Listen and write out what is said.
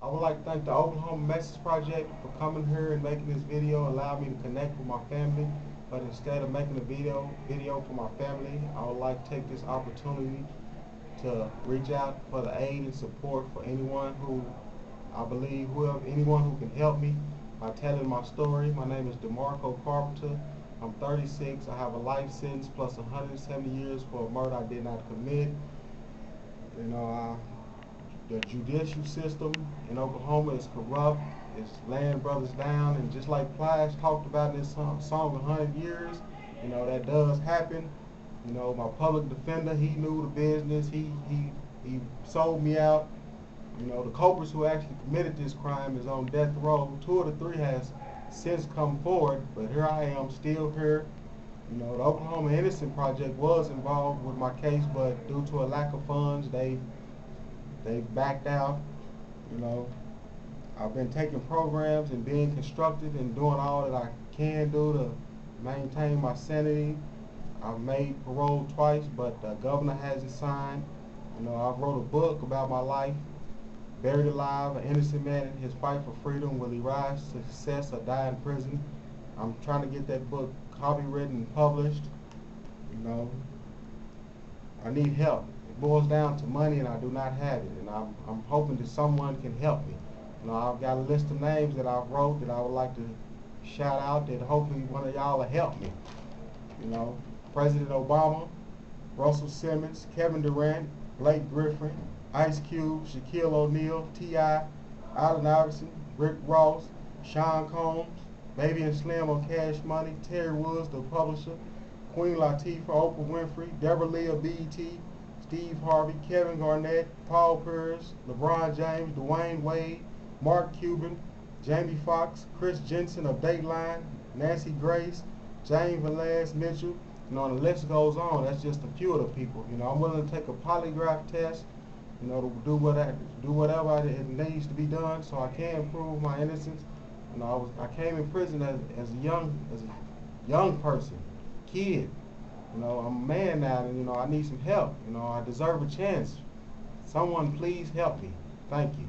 I would like to thank the Oklahoma Message Project for coming here and making this video, allow me to connect with my family. But instead of making a video for my family, I would like to take this opportunity to reach out for the aid and support for anyone who anyone who can help me by telling my story. My name is DeMarco Carpenter. I'm 36. I have a life sentence plus 170 years for a murder I did not commit. The judicial system in Oklahoma is corrupt. It's laying brothers down, and just like Flash talked about in this song 100 Years, that does happen. My public defender, he knew the business. He sold me out. The culprits who actually committed this crime is on death row. 2 of the 3 has since come forward, but here I am still here. The Oklahoma Innocence Project was involved with my case, but due to a lack of funds, they backed out. I've been taking programs and being constructive and doing all that I can do to maintain my sanity. I've made parole twice, but the governor hasn't signed. I wrote a book about my life, Buried Alive, an innocent man in his fight for freedom. Will he rise to success or die in prison? I'm trying to get that book copywritten and published. I need help. It boils down to money, and I do not have it. And I'm hoping that someone can help me. I've got a list of names that I've wrote that I would like to shout out, that hopefully one of y'all will help me. President Obama, Russell Simmons, Kevin Durant, Blake Griffin, Ice Cube, Shaquille O'Neal, T.I., Allen Iverson, Rick Ross, Sean Combs, Baby and Slim on Cash Money, Terry Woods, the publisher, Queen Latifah, Oprah Winfrey, Deborah Lee of BET, Steve Harvey, Kevin Garnett, Paul Pierce, LeBron James, Dwayne Wade, Mark Cuban, Jamie Foxx, Chris Jensen of Dateline, Nancy Grace, James Velez Mitchell. The list goes on. That's just a few of the people. I'm willing to take a polygraph test, to do whatever it needs to be done so I can prove my innocence. I came in prison as a young person, kid. I'm a man now, and I need some help. I deserve a chance. Someone please help me. Thank you.